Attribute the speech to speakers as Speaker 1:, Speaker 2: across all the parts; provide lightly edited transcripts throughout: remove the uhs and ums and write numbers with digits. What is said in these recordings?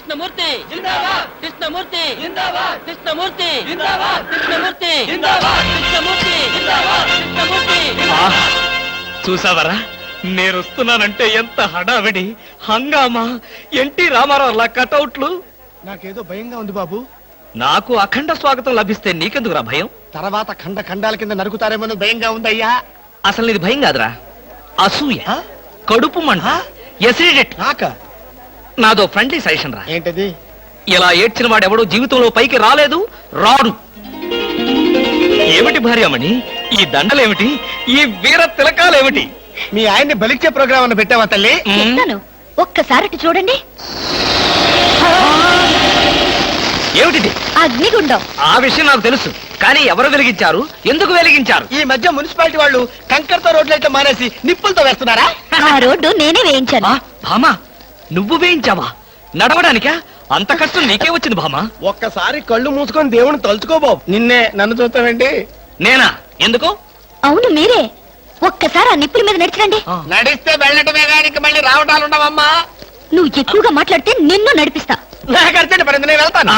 Speaker 1: కృష్ణమూర్తి జిందాబాద్, కృష్ణమూర్తి జిందాబాద్, కృష్ణమూర్తి జిందాబాద్, కృష్ణమూర్తి జిందాబాద్, కృష్ణమూర్తి జిందాబాద్, కృష్ణమూర్తి.
Speaker 2: చూసావరా, నేను వస్తున్నానంటే ఎంత హడావిడి హంగామా. ఎన్టీ రామారావు కటౌట్లు.
Speaker 3: నాకేదో భయంగా ఉంది బాబు.
Speaker 2: నాకు అఖండ స్వాగతం లభిస్తే నీకెందుకురా భయం?
Speaker 3: తర్వాత ఖండ ఖండాల కింద నరుకుతారేమో భయంగా ఉందయ్యా.
Speaker 2: అసలు ఇది భయం కాదురా, అసూయ, కడుపు మంట, ఎసిడిటీ. నాదో ఫ్రెండ్లీ సజెషన్ రా.
Speaker 3: ఏంటది?
Speaker 2: ఇలా ఏడ్చిన వాడెవడో జీవితంలో పైకి రాలేదు, రాడు. ఏమిటి భార్యమణి ఈ దండలేమిటి, ఈ వీర తిలకాలేమిటి?
Speaker 3: మీ ఆయన్ని బలిచ్చే ప్రోగ్రామ్ అన్న పెట్టావా తల్లి?
Speaker 4: ఒక్కసారి చూడండి.
Speaker 2: ఏమిటిది?
Speaker 4: అగ్నిగుండం.
Speaker 2: ఆ విషయం నాకు తెలుసు, కానీ ఎవరు వెలిగించారు, ఎందుకు వెలిగించారు?
Speaker 3: ఈ మధ్య మున్సిపాలిటీ వాళ్ళు కంకర్తో రోడ్లైతే మానేసి నిప్పులతో వేస్తున్నారా?
Speaker 4: ఆ రోడ్డు నేనే వేయించాను.
Speaker 2: భామా, నువ్వు వేయించావా? నడవడానికా? అంత కష్టం నీకే వచ్చింది భామా?
Speaker 3: ఒక్కసారి కళ్ళు మూసుకొని దేవుని తలుచుకో బాబు. నిన్నే నన్ను చూస్తావేంటి?
Speaker 2: నేనా? ఎందుకు?
Speaker 4: అవును మీరే. ఒక్కసారి ఆ నిప్పుల మీద నడిచిరండి.
Speaker 3: నడిస్తే వెళ్ళటమే కానీ మళ్ళీ రావటాలు ఉండవమ్మా.
Speaker 4: నువ్వు ఎక్కువగా మాట్లాడితే నిన్ను నడిపిస్తా.
Speaker 3: నాకర్చండి పడింది, నేను వెళ్తాను.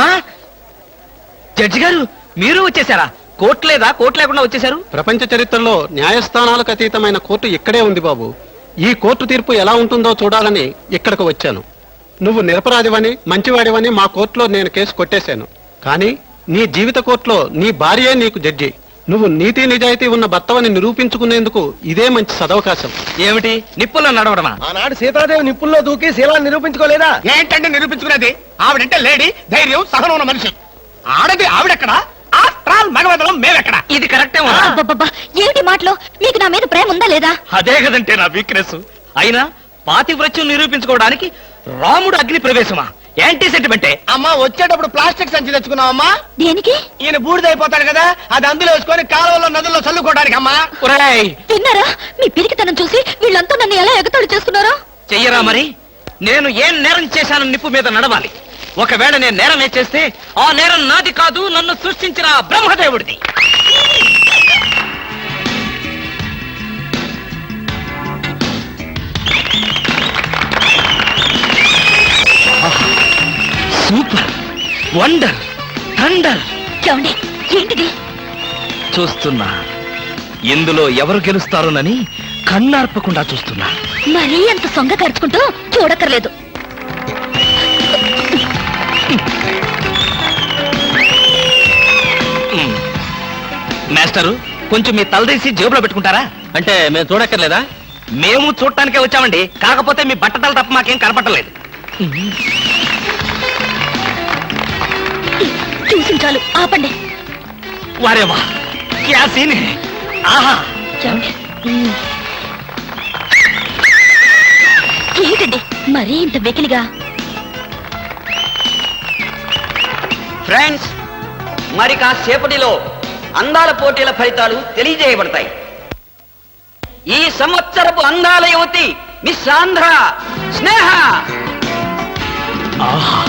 Speaker 2: జడ్జి గారు, మీరు వచ్చేసారా? కోర్టు లేదా? కోర్టు లేకుండా వచ్చేసారు?
Speaker 5: ప్రపంచ చరిత్రలో న్యాయస్థానాలకు అతీతమైన కోర్టు ఇక్కడే ఉంది బాబు. ఈ కోర్టు తీర్పు ఎలా ఉంటుందో చూడాలని ఇక్కడికి వచ్చాను. నువ్వు నిరపరాధివని, మంచివాడివని మా కోర్టులో నేను కేసు కొట్టేశాను. కానీ నీ జీవిత కోర్టులో నీ భార్యే నీకు జడ్జి. నువ్వు నీతి నిజాయితీ ఉన్న భర్తవని నిరూపించుకునేందుకు ఇదే మంచి సదవకాశం.
Speaker 2: ఏమిటి, నిప్పుల్లో నడవడమా?
Speaker 3: ఆనాడు సీతాదేవి నిప్పుల్లో దూకి శీలాన్ని నిరూపించుకోలేదా? ఏంటంటే నిరూపించుకునేది? ఆవిడంటే లేడీ, ధైర్యం, సహనం ఉన్న మనిషి. ఆడది ఆవిడెక్కడ, ఆస్ట్రాల్ మగవదలం మేమెక్కడ?
Speaker 2: ఇది కరెక్టే.
Speaker 4: ఏమిటి మాటలో? మీకు నా మీద ప్రేమ ఉందా లేదా?
Speaker 2: అదే కదంటే నా వీక్నెస్. అయినా పాతివ్రత్యం నిరూపించుకోవడానికి రాముడు అగ్ని ప్రవేశమా? యాంటీ సెంటిమెంటే.
Speaker 3: అమ్మా, వచ్చేటప్పుడు ప్లాస్టిక్ సంచి తెచ్చుకున్నావమ్మా.
Speaker 4: దేనికి?
Speaker 3: ఈయన బూడిదైపోతాడు కదా, అది అందులో వేసుకొని కాలువలో నదుల్లో చల్లుకోవడానికి అమ్మా.
Speaker 4: తిన్నారా? మీ పిరికితనం చూసి వీళ్ళంతా నన్ను ఎలా ఎగతాళి చేస్తున్నారో.
Speaker 2: చెయ్యరా మరి? నేను ఏం నేరం చేశాను నిప్పు మీద నడవాలి. ఒకవేళ నేను నేరం చేస్తే ఆ నేరం నాది కాదు, నన్ను సృష్టించిన బ్రహ్మదేవుడిది. Super, wonder, thunder.
Speaker 4: చూడండి, ఏంటిది?
Speaker 2: చూస్తున్నా. ఇందులో ఎవరు గెలుస్తారోనని కన్నార్పకుండా చూస్తున్నా.
Speaker 4: మరీ అంత సొంగ ఖర్చుకుంటూ చూడక్కర్లేదు.
Speaker 2: మాస్టరు, కొంచెం మీ తలదీసి జేబులో పెట్టుకుంటారా?
Speaker 5: అంటే మేము చూడక్కర్లేదా?
Speaker 2: మేము చూడటానికే వచ్చామండి. కాకపోతే మీ బట్టతలు తప్ప మాకేం కనపట్టలేదు.
Speaker 4: చూసి చాలు, ఆపండి.
Speaker 2: వారేవా, క్యా సీన్ హై. ఆహా,
Speaker 4: ఏంటండి మరీ ఇంత వెకిలిగా?
Speaker 1: ఫ్రెండ్స్, మరి కాసేపటిలో అందాల పోటీల ఫలితాలు తెలియజేయబడతాయి. ఈ సంవత్సరపు అందాల యువతి మిస్ ఆంధ్ర స్నేహ.
Speaker 2: ఆహా,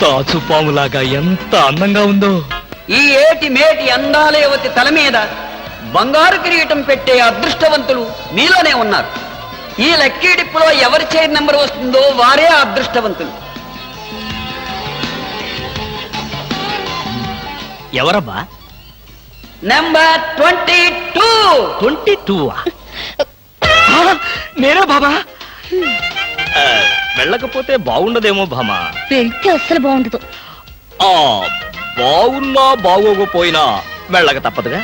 Speaker 2: తాచుపాములాగా ఎంత అందంగా ఉందో.
Speaker 1: ఈ ఏటి మేటి అందాల యువతి తల మీద బంగారు కిరీటం పెట్టే అదృష్టవంతులు మీలోనే ఉన్నారు. ఈ లక్కీ డిప్పులో ఎవరి చైర్ నెంబర్ వస్తుందో వారే అదృష్టవంతులు.
Speaker 2: ఎవరబ్బా?
Speaker 1: నెంబర్ 22.
Speaker 2: 22. నేనే బాబా. వెళ్ళకపోతే బాగుండదేమో భామా.
Speaker 4: వెళ్తే అస్సలు బాగుండదు.
Speaker 2: బాగున్నా బాగోకపోయినా వెళ్ళక తప్పదుగా.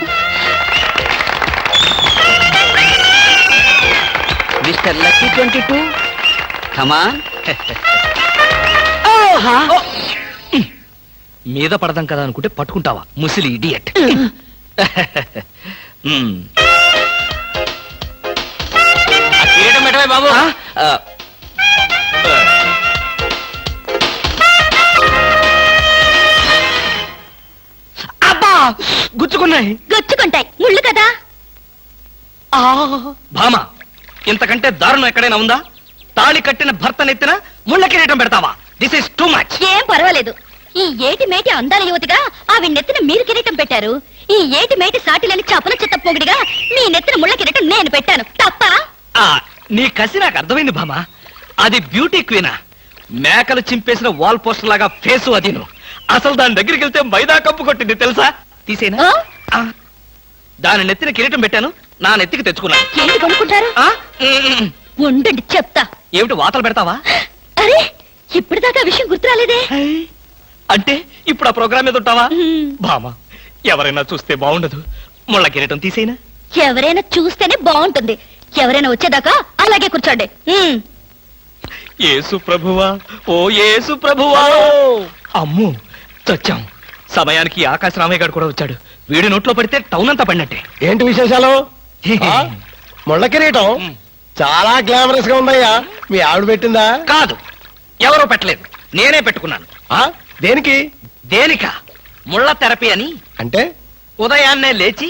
Speaker 1: మిస్టర్ లక్కీ 22, కమాన్.
Speaker 2: మీద పడదాం కదా అనుకుంటే పట్టుకుంటావా, ముసిలి ఇడియట్. కిరీటం పెట్టవే బాబు. అబ్బా, గుచ్చుకున్నాయి.
Speaker 4: గుచ్చుకుంటాయి, ముళ్ళు కదా.
Speaker 2: భామా, ఇంతకంటే దారుణం ఎక్కడైనా ఉందా? తాళి కట్టిన భర్త నెత్తిన ముళ్ళ కిరీటం పెడతావా? This is too much.
Speaker 4: ఏం పర్వాలేదు. ఈ ఏటి మేటి అందాల యువతిగా ఆవి నెత్తిన మీరు కిరీటం పెట్టారు. ఈ ఏటి మేటి సాటిలని చపల చిత్త పొగిడిగా మీ నెత్తిన ముళ్ళ కిరీటం నేను పెట్టాను. తప్ప?
Speaker 2: నీ కసి నాకు అర్థమైంది భామా. అది బ్యూటీ క్వీనా, మేకలు చింపేసిన వాల్ పోస్టర్ లాగా ఫేసు అదిను. అసలు దాని దగ్గరికి వెళ్తే మైదా కప్పు కొట్టింది తెలుసా? తీసేనా?
Speaker 4: ఆ?
Speaker 2: దాని నెత్తిన కిరీటం పెట్టాను, నా నెత్తికి తెచ్చుకున్నాను.
Speaker 4: ఏంటి కొనుక్కుంటారు? ఉండండి చెప్తా.
Speaker 2: ఏమిటి వాతలు పెడతావా?
Speaker 4: అరే ఇప్పటిదాకా విషయం గుర్తు రాలేదే.
Speaker 2: అంటే ఇప్పుడు ఆ ప్రోగ్రామ్ మీద ఉంటావా?
Speaker 4: మ్మ్.
Speaker 2: బామా, ఎవరైనా చూస్తే బాగుండదు. ముళ్ళ కిరీటం తీసేనా?
Speaker 4: ఎవరైనా చూస్తేనే బాగుంటుంది. ఎవరైనా వచ్చేదాకా అలాగే కూర్చోండి.
Speaker 2: యేసు ప్రభువా, ఓ యేసు ప్రభువా. అమ్ము, చచ్చాం. సమయానికి ఆకాశ రామయ్య గారు కూడా వచ్చాడు. వీడి నోట్లో పడితే టౌన్ అంతా పడినట్టే.
Speaker 3: ఏంటి విశేషాలు? ముళ్ళ కిరీటం చాలా గ్లామరస్ గా ఉందయ్యా. మీ ఆవిడ పెట్టిందా?
Speaker 2: కాదు, ఎవరో పెట్టలేదు, నేనే పెట్టుకున్నాను.
Speaker 3: దేనికి?
Speaker 2: దేనికా? ముళ్ళ థెరపీ అని.
Speaker 3: అంటే
Speaker 2: ఉదయాన్నే లేచి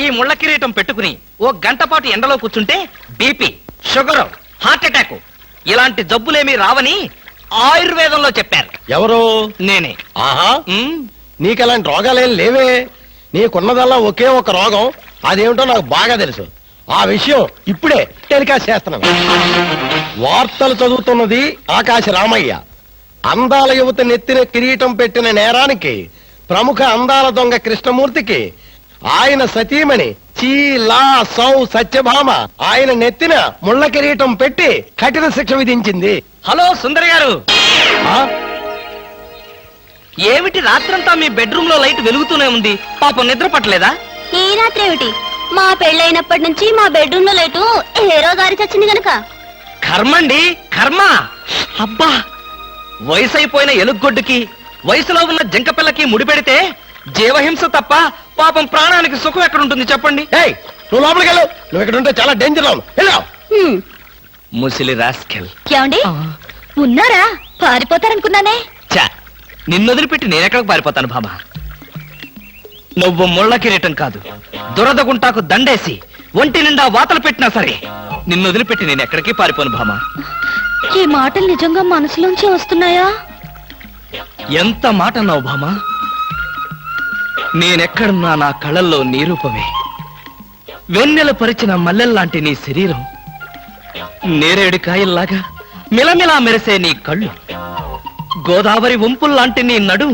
Speaker 2: ఈ ముళ్ళ కిరీటం పెట్టుకుని ఓ గంట పాటు ఎండలో కూర్చుంటే బీపీ, షుగర్, హార్ట్ అటాక్ ఇలాంటి జబ్బులేమీ రావని ఆయుర్వేదంలో చెప్పారు.
Speaker 3: ఎవరు?
Speaker 2: నేనే.
Speaker 3: ఆహా,
Speaker 2: మ్మ్.
Speaker 3: నీకు అలాంటి రోగాలేం లేవే. నీకున్నదల్లా ఒకే ఒక రోగం. అదేమిటో నాకు బాగా తెలుసు. ఆ విషయం ఇప్పుడే టెలికాస్ట్ చేస్తున్నాను. వార్తలు చదువుతున్నది ఆకాశ రామయ్య. అందాల యువత నెత్తిన కిరీటం పెట్టిన నేరానికి ప్రముఖ అందాల దొంగ కృష్ణమూర్తికి ఆయన సతీమణి చీలా సౌ సత్యభామ ఆయన నెత్తిన ముళ్ళ కిరీటం పెట్టి కఠిన శిక్ష విధించింది.
Speaker 2: హలో సుందరి గారు,
Speaker 3: ఆ?
Speaker 2: ఏమిటి రాత్రంతా మీ బెడ్రూమ్ లో లైట్ వెలుగుతూనే ఉంది? పాపం నిద్ర పట్టలేదా?
Speaker 4: ఈ రాత్రి ఏమిటి? మా పెళ్ళైనప్పటి నుంచి మా బెడ్రూమ్ లో లేటు ఏ రోజు ఆరి చచ్చింది గనక.
Speaker 2: కర్మండి, కర్మ. అబ్బా, వయసు అయిపోయిన ఎలుగొడ్డుకి వయసులో ఉన్న జంకపిల్లకి ముడిపెడితే జీవహింస తప్ప పాపం ప్రాణానికి సుఖం ఎక్కడుంటుంది చెప్పండి?
Speaker 3: ఏయ్, నువ్వు లోపలికి వెళ్ళు. నువ్వు ఇక్కడ ఉంటే చాలా డేంజర్ లో ఉన్నావు.
Speaker 2: ముసిలి రాస్కెల్.
Speaker 4: ఏమండి ఉన్నారా? పారిపోతారనుకున్నానే.
Speaker 2: చా, నిన్నొదిలిపెట్టి నేనెక్కడికి పారిపోతాను బాబా? నువ్వు ముళ్ళ కిరీటం కాదు, దురద గుంటాకు దండేసి ఒంటి నిండా వాతలు పెట్టినా సరే నిన్నొదిలిపెట్టి నేను ఎక్కడికి పారిపోను భామా.
Speaker 4: ఈ మాటలు నిజంగా మనసులోంచి వస్తున్నాయా?
Speaker 2: ఎంత మాట అన్నావు భామా. నేనెక్కడున్నా నా కళ్ళల్లో నీ రూపమే. వెన్నెల పరిచిన మల్లెల్లాంటి నీ శరీరం, నేరేడు కాయల్లాగా మిలమిలా మెరిసే నీ కళ్ళు, గోదావరి వంపుల్లాంటి నీ నడు,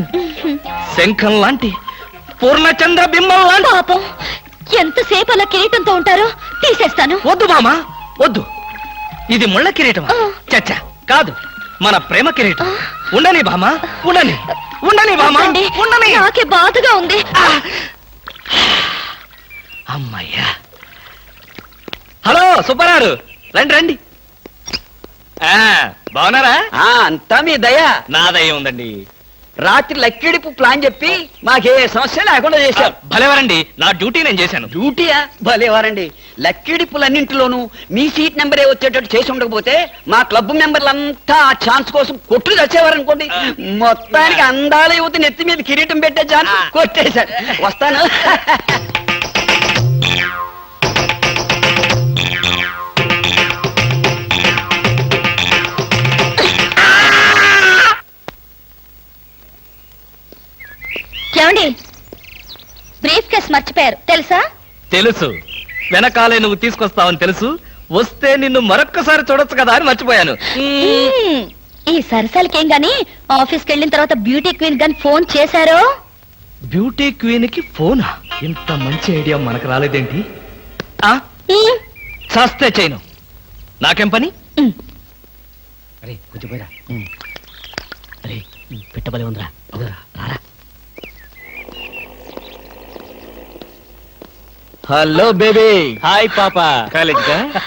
Speaker 2: శంఖం లాంటి పూర్ణచంద్ర బింబం లాంటి.
Speaker 4: పాపం ఎంతసేపు అలా కిరీటంతో ఉంటారో తీసేస్తాను.
Speaker 2: వద్దు బామా, వద్దు. ఇది ముళ్ళ కిరీటమా? చచ్చా, కాదు, మన ప్రేమ కిరీటం. ఉండని బామా, ఉండని, ఉండని బామా,
Speaker 4: వద్దండి,
Speaker 2: ఉండని.
Speaker 4: నాకే బాధగా ఉంది.
Speaker 2: అమ్మయ్యా. హలో సుబ్బారావు, రండి రండి. బాగున్నారా?
Speaker 1: అంతా మీ దయ.
Speaker 2: నా దయ ఉందండి.
Speaker 1: రాత్రి లక్కిడిపు ప్లాన్ చెప్పి మాకే సమస్య లేకుండా చేశారు.
Speaker 2: భలేవారండి, నా డ్యూటీ నేను చేశాను.
Speaker 1: డ్యూటీయా? భలేవారండి. లక్కిడిపులన్నింటిలోనూ మీ సీట్ నెంబరే వచ్చేటట్టు చేసి ఉండకపోతే మా క్లబ్ మెంబర్లంతా ఆ ఛాన్స్ కోసం కొట్టుకు తెచ్చేవారనుకోండి. మొత్తానికి అందాల యువత నెత్తి మీద కిరీటం పెట్టే ఛాన్స్ కొట్టేశారు. వస్తాను.
Speaker 4: ఏమండి బ్రీఫ్ కేస్ మర్చిపోయారు తెలుసా?
Speaker 2: తెలుసు, వెనకాలే నువ్వు తీసుకొస్తావని తెలుసు. వస్తే నిన్ను మరొక్కసారి చూడొచ్చు కదా అని మర్చిపోయాను.
Speaker 4: ఈ సరసాలకేం గాని ఆఫీస్కి వెళ్ళిన తర్వాత బ్యూటీ క్వీన్ గాని ఫోన్ చేశారో?
Speaker 2: బ్యూటీ క్వీన్ కి ఫోనా? ఇంత మంచి ఐడియా మనకు రాలేదేంటి? చస్తే చేయను, నాకేం పని?
Speaker 1: అరే కొంచెం పోయిరా. అరే పెట్టబలే ఉందిరా. రారా. Hello baby.
Speaker 6: హాయ్ పాప. కాలేజ్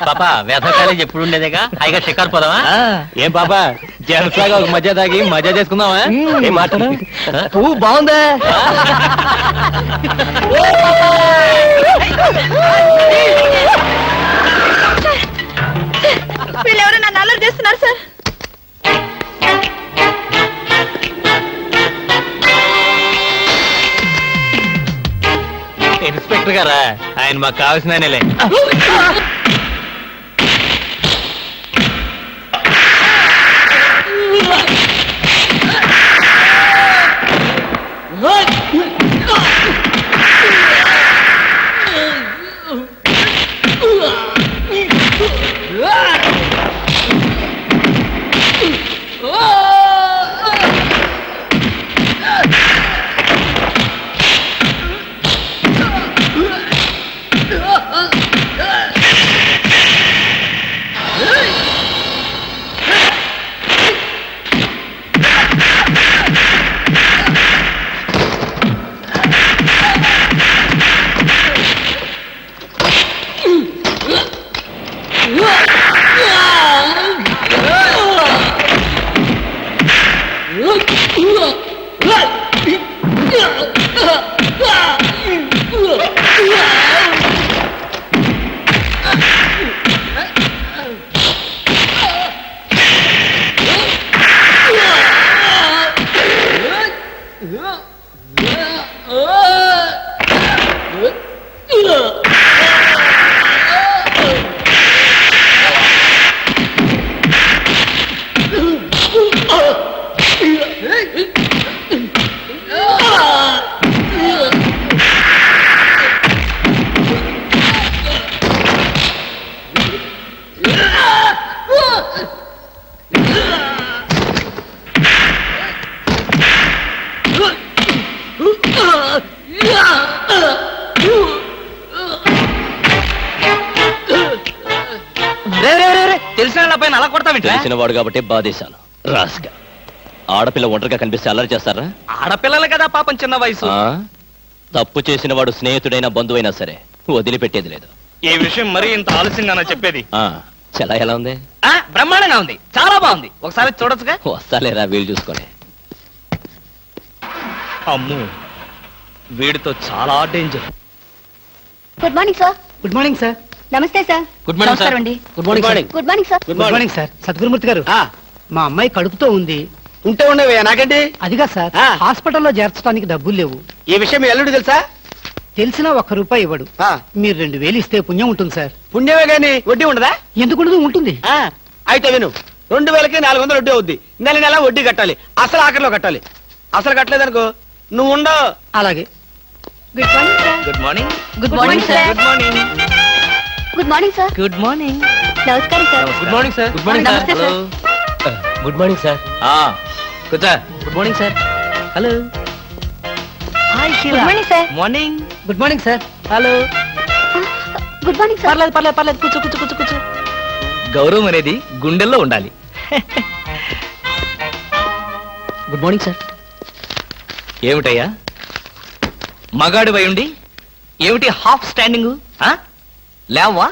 Speaker 6: పాప, వేద కాలేజ్ ఎప్పుడు ఉండేదేగా. హాయిగా షికారు పోదామా? ఏం పాప, జలసాగా ఒక మధ్య తాగి మజా చేసుకుందామా? ఏం మాటలు?
Speaker 1: పువ్వు బాగుందా?
Speaker 4: వీళ్ళెవరో నన్ను అల్లరి చేస్తున్నారు సార్.
Speaker 6: ఇన్స్పెక్టర్ గారా? ఆయన మాకు కావాల్సిన ఆయనలే.
Speaker 1: Oh!
Speaker 2: తెలిసిన పైన అలా కొడతావింటే
Speaker 6: తెలిసిన వాడు కాబట్టి బాధేశాను రాస్గా. ఆడపిల్ల ఒంటరిగా కనిపిస్తే అల్లరి చేస్తారా?
Speaker 2: ఆడపిల్లలు కదా పాపం చిన్న వయసు.
Speaker 6: ఆ? తప్పు చేసిన వాడు స్నేహితుడైనా బంధువైనా సరే వదిలిపెట్టేది లేదు.
Speaker 2: ఈ విషయం మరీ ఇంత ఆలస్యంగా చెప్పేది.
Speaker 6: ఆ చలా ఎలా ఉంది?
Speaker 2: బ్రహ్మాండంగా ఉంది, చాలా బాగుంది. ఒకసారి చూడొచ్చుగా?
Speaker 6: వస్తాలేరా వీలు చూసుకొని.
Speaker 2: అమ్ము, వీడితో చాలా danger.
Speaker 4: Good morning sir.
Speaker 7: Good morning sir.
Speaker 4: నమస్తే సార్.
Speaker 6: Good morning sir.
Speaker 4: నమస్కారం అండి.
Speaker 7: Good morning sir.
Speaker 4: Good morning sir.
Speaker 7: Good morning sir. Sadgurumurthy గారు, మా అమ్మాయి కడుపుతో ఉంది.
Speaker 3: ఉంటే ఉండేవయ్యా నాకండి.
Speaker 7: అదిగా సార్,
Speaker 3: ఆ.
Speaker 7: హాస్పిటల్లో చేర్చడానికి డబ్బులు లేవు.
Speaker 3: ఈ విషయం మీ అల్లుడు తెలుసా?
Speaker 7: తెలిసినా ₹1 ఇవ్వడు.
Speaker 3: ఆ.
Speaker 7: మీరు 2000 ఇస్తే పుణ్యం ఉంటుంది సార్.
Speaker 3: పుణ్యమే గాని వడ్డీ ఉండదా?
Speaker 7: ఎందుకు ఉండదు? ఉంటుంది.
Speaker 3: అయితే విను, 2000కి 400 వడ్డీ అవుద్ది. నెల నెల వడ్డీ కట్టాలి. అసలు ఆఖరిలో కట్టాలి. అసలు కట్టలేదనుకో నువ్వు ఉండవు.
Speaker 7: అలాగే.
Speaker 4: Good morning sir.
Speaker 2: Good morning.
Speaker 4: Good morning sir.
Speaker 2: Good morning.
Speaker 4: Good morning sir.
Speaker 2: Good morning.
Speaker 4: నమస్కారం sir.
Speaker 2: Good morning sir.
Speaker 6: Good morning sir.
Speaker 4: నమస్తే సార్.
Speaker 6: Good morning sir.
Speaker 2: కూర్చో.
Speaker 7: Good morning sir.
Speaker 2: Hello. Hi
Speaker 4: good morning sir.
Speaker 2: Morning.
Speaker 7: Good morning sir.
Speaker 2: Hello.
Speaker 4: Good morning sir.
Speaker 2: పర్లేదు పర్లేదు పర్లేదు, కూర్చో కూర్చో కూర్చో కూర్చో. గౌరవం అనేది గుండెల్లో ఉండాలి.
Speaker 7: Good morning sir.
Speaker 2: ఏమిటయ్యా మగాడు ఉండి ఏమిటి హాఫ్ స్టాండింగ్? లేవా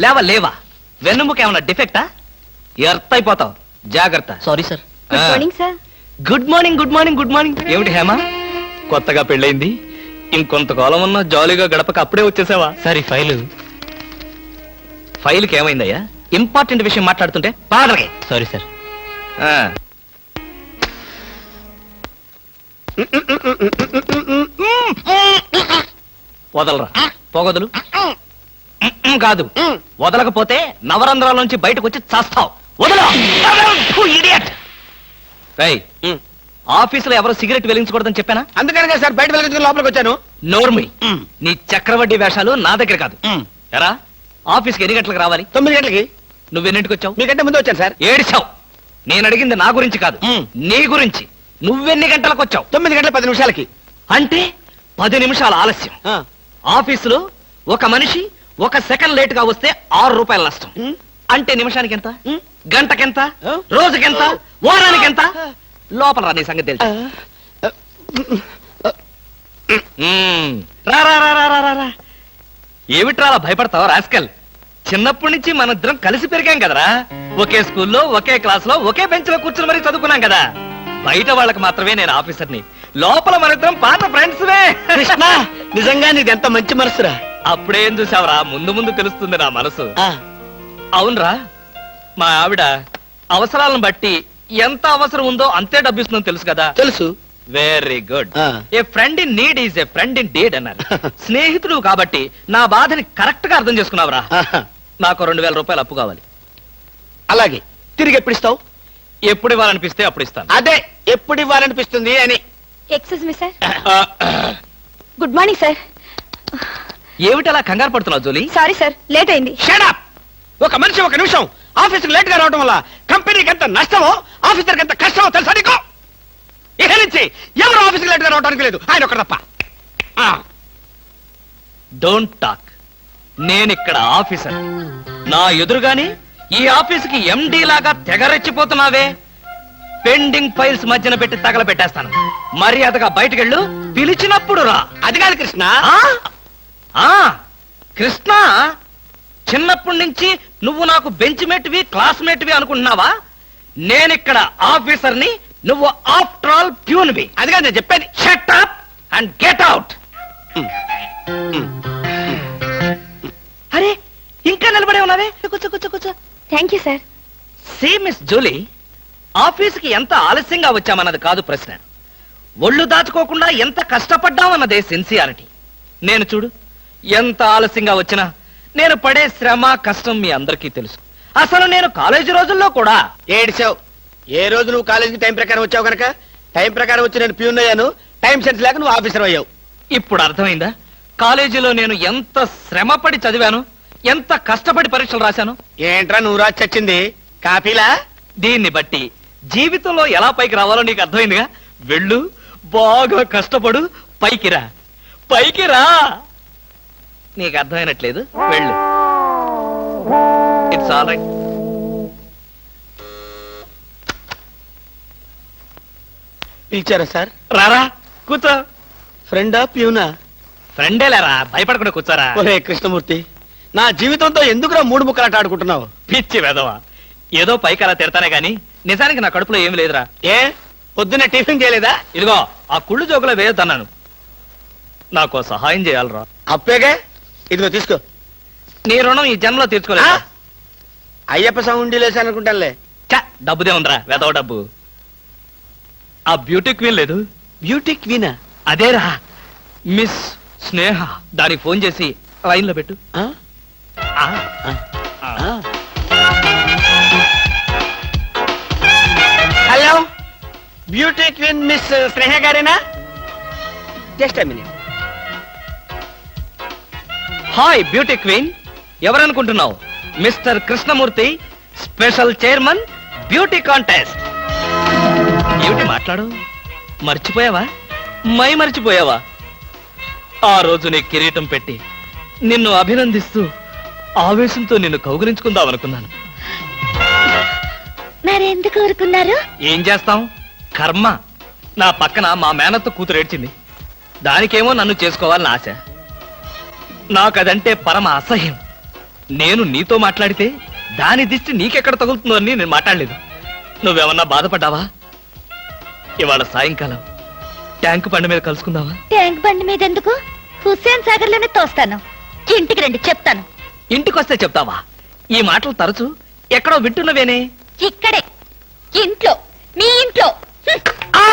Speaker 2: లేవా లేవా? వెన్నుముక ఏమన్నా డిఫెక్టా? ఎర్త్ అయిపోతావు, జాగ్రత్త.
Speaker 7: Sorry sir.
Speaker 4: Good morning sir.
Speaker 2: Good morning good morning good morning. ఏమిటి హేమ, కొత్తగా పెళ్ళైంది, ఇంకొంతకాలం ఉన్న జాలీగా గడపక అప్పుడే వచ్చేసావా?
Speaker 6: సార్ ఈ ఫైలు.
Speaker 2: ఫైల్కి ఏమైందయ్యా? ఇంపార్టెంట్ విషయం మాట్లాడుతుంటే పాదలకి.
Speaker 6: Sorry sir.
Speaker 2: వదలరా, పోగొదలు. కాదు, వదలకపోతే నవరంధ్రాల నుంచి బయటకు వచ్చి చస్తావు. వదలు. ఇడియట్. రేయ్, ఆఫీసులో ఎవరు సిగరెట్ వెలిగించకూడదని చెప్పానా?
Speaker 3: అందుకనే సార్ బయట వెళ్ళి లోపలికి వచ్చాను.
Speaker 2: నోర్మి, నీ చక్రవడ్డీ వేషాలు నా దగ్గర కాదు. ఎరా, ఆఫీస్కి ఎన్ని గంటలకు రావాలి?
Speaker 3: 9 గంటలకి.
Speaker 2: నువ్వెన్నింటికి వచ్చావు?
Speaker 3: మీకంటే ముందు వచ్చాను సార్.
Speaker 2: ఏడిచావు. నేను అడిగింది నా గురించి కాదు, నీ గురించి. నువ్వెన్ని గంటలకు వచ్చావు?
Speaker 3: 9 గంటల 10 నిమిషాలకి.
Speaker 2: అంటే 10 నిమిషాల ఆలస్యం. ఆఫీసులో ఒక మనిషి 1 సెకండ్ లేట్ గా వస్తే ₹6 నష్టం. అంటే నిమిషానికి ఎంత? గంటకెంత? రోజుకెంత? వారానికెంత? లోపల రా, నీ సంగతి తెలుసు. రా రా రా రా రా రా రా. ఏమిట్రా అలా భయపడతావు రాస్కల్? చిన్నప్పటి నుంచి మనిద్దరం కలిసి పెరిగాం కదరా. ఒకే స్కూల్లో, ఒకే క్లాస్ లో, ఒకే బెంచ్ లో కూర్చుని మరీ చదువుకున్నాం కదా. బయట వాళ్ళకి మాత్రమే నేను ఆఫీసర్ని, లోపల మనిద్దరం పాత ఫ్రెండ్స్.
Speaker 3: కృష్ణ, నిజంగా నీది ఎంత మంచి మనసురా.
Speaker 2: అప్పుడేం చూసావురా, ముందు ముందు తెలుస్తుంది నా మనసు. అవునరా, మా ఆవిడ అవసరాలను బట్టి ఎంత అవసరం ఉందో అంతే డబ్బిస్తుందని తెలుసు కదా.
Speaker 3: తెలుసు.
Speaker 2: Very good.
Speaker 3: ఆ.
Speaker 2: A friend in need is a friend indeed అన్నారు. స్నేహితుడు కాబట్టి నా బాధని కరెక్ట్ గా అర్థం చేసుకున్నావురా. నాకు ₹2000 అప్పు కావాలి.
Speaker 3: అలాగే. తిరిగి ఎప్పుడు ఇస్తావు?
Speaker 2: ఎప్పుడు ఇవ్వాలనిపిస్తే అప్పుడు ఇస్తాను.
Speaker 3: అదే, ఎప్పుడు ఇవ్వాలనిపిస్తుంది అని.
Speaker 4: Excuse me sir. Good morning sir.
Speaker 2: ఏమిటి అలా కంగారు పడుతున్నావు జోలీ?
Speaker 4: సారీ సార్, లేట్ అయింది.
Speaker 3: Shut up! ఒక మనిషి 1 నిమిషం ఆఫీసుకు లేట్ గా రావడం వల్ల కంపెనీకి ఎంత నష్టమో, ఆఫీసర్కి ఎంత కష్టమో తెలుసా నీకు? ఇక నుంచి ఎవరు ఆఫీసుకు లేట్ గా రావడానికి లేదు, ఆయన ఒకరు తప్ప.
Speaker 2: Don't talk. నేనిక్కడ ఆఫీసర్. నా ఎదురుగాని ఈ ఆఫీసుకి ఎండి లాగా తెగరెచ్చిపోతున్నావే. పెండింగ్ ఫైల్స్ మధ్యన పెట్టి తగలబెట్టేస్తాను. మర్యాదగా బయటకెళ్ళు, పిలిచినప్పుడు రా.
Speaker 3: అది కాదు కృష్ణ.
Speaker 2: కృష్ణ, చిన్నప్పటి నుంచి నువ్వు నాకు బెంచ్ మేట్వి, క్లాస్మేట్వి అనుకుంటున్నావా? నేనిక్కడ ఆఫీసర్ని, నువ్వు ఆఫ్టర్ ఆల్ ప్యూన్వి.
Speaker 3: అదిగా నేను చెప్పేది.
Speaker 2: Shut up and get out. అరే ఇంకా నిలబడే ఉన్నావే, కూర్చో కూర్చో కూర్చో.
Speaker 4: Thank you sir.
Speaker 2: See miss Julie, ఆఫీసుకి ఎంత ఆలస్యంగా వచ్చామన్నది కాదు ప్రశ్న, ఒళ్ళు దాచుకోకుండా ఎంత కష్టపడ్డామన్నదే సిన్సియారిటీ. నేను చూడు, ఎంత ఆలస్యంగా వచ్చినా నేను పడే శ్రమ కష్టం మీ అందరికీ తెలుసు. అసలు నేను కాలేజీ రోజుల్లో కూడా
Speaker 3: ఏడిచావు. ఏ రోజు నువ్వు కాలేజీకి టైం ప్రకారం వచ్చావు కనుక టైం ప్రకారం వచ్చి నేను ప్యూన్ అయ్యాను. టైం సెన్స్ లేక నువ్వు ఆఫీసర్ అయ్యావు.
Speaker 2: ఇప్పుడు అర్థమైందా కాలేజీలో నేను ఎంత శ్రమపడి చదివాను, ఎంత కష్టపడి పరీక్షలు రాశాను.
Speaker 3: ఏంట్రా నువ్వు రాసి చచ్చింది కాపీలా?
Speaker 2: దీన్ని బట్టి జీవితంలో ఎలా పైకి రావాలో నీకు అర్థమైందిగా. వెళ్ళు, బాగా కష్టపడు, పైకి రా, పైకి రా. నీకు అర్థమైనట్లేదు, వెళ్ళు. It's all right.
Speaker 3: పిలిచారా సార్?
Speaker 2: రారా, కూర్చో.
Speaker 3: ఫ్రెండా ప్యూనా?
Speaker 2: ఫ్రెండేలేరా, భయపడకుండా కూర్చోరా.
Speaker 3: ఒరే కృష్ణమూర్తి, నా జీవితంతో ఎందుకురా మూడు ముక్కలాట ఆడుకుంటున్నావు?
Speaker 2: పిచ్చి వెదవా, ఏదో పైకి అలా తిడతానే గాని నిజానికి నా కడుపులో ఏమి లేదురా.
Speaker 3: ఏ పొద్దున్నే టిఫిన్ చేయలేదా?
Speaker 2: ఇదిగో ఆ కుళ్ళు జోకులో వేయొద్దన్నాను. నాకు సహాయం చేయాలరా.
Speaker 3: అప్పేగా, ఇదిగో తీసుకో.
Speaker 2: నీ రుణం ఈ జన్మలో
Speaker 3: ఆ?
Speaker 2: తీర్చుకోలేదు.
Speaker 3: అయ్యప్ప సౌండి లేసానుకుంటానులే.
Speaker 2: డబ్బుదే ఉందిరా, వెదవ డబ్బు. ఆ బ్యూటీ క్వీన్ లేదు,
Speaker 3: బ్యూటీ క్వీనా?
Speaker 2: అదేరా మిస్ స్నేహ. దానికి ఫోన్ చేసి లైన్ లో పెట్టు.
Speaker 3: ఆ?
Speaker 2: ఆ,
Speaker 3: ఆ. Hello, beauty queen miss Sneha గారేనా? Just minute.
Speaker 2: Hi beauty queen, ఎవరనుకుంటున్నావు? Mister Krishnamurthy, special chairman, beauty contest. ఏమిటి మాట్లాడు, మర్చిపోయావా? మర్చిపోయావా? ఆ రోజు నీ కిరీటం పెట్టి నిన్ను అభినందిస్తూ ఆవేశంతో నిన్ను కౌగిలించుకుందామనుకున్నాను.
Speaker 4: మరెందుకు ఊరుకున్నారు?
Speaker 2: ఏం చేస్తాం, కర్మ. నా పక్కన మా మేనత్త కూతురు ఏడ్చింది, దానికేమో నన్ను చేసుకోవాలని ఆశ. నాకదంటే పరమ అసహ్యం. నేను నీతో మాట్లాడితే దాని దిష్టి నీకెక్కడ తగులుతుందో అని నేను మాట్లాడలేదు. నువ్వేమన్నా బాధపడ్డావా? ఇవాళ సాయంకాలం ట్యాంకు బండి మీద కలుసుకుందావా?
Speaker 4: ట్యాంక్ బండి మీద ఎందుకు? హుస్సేన్ సాగర్ లోనే తోస్తాను. ఇంటికి రండి, చెప్తాను.
Speaker 2: ఇంటికొస్తే చెప్తావా? ఈ మాటలు తరచు ఎక్కడో వింటున్నవేనే.
Speaker 4: ఇక్కడే, ఇంట్లో, మీ ఇంట్లో.
Speaker 2: ఆ!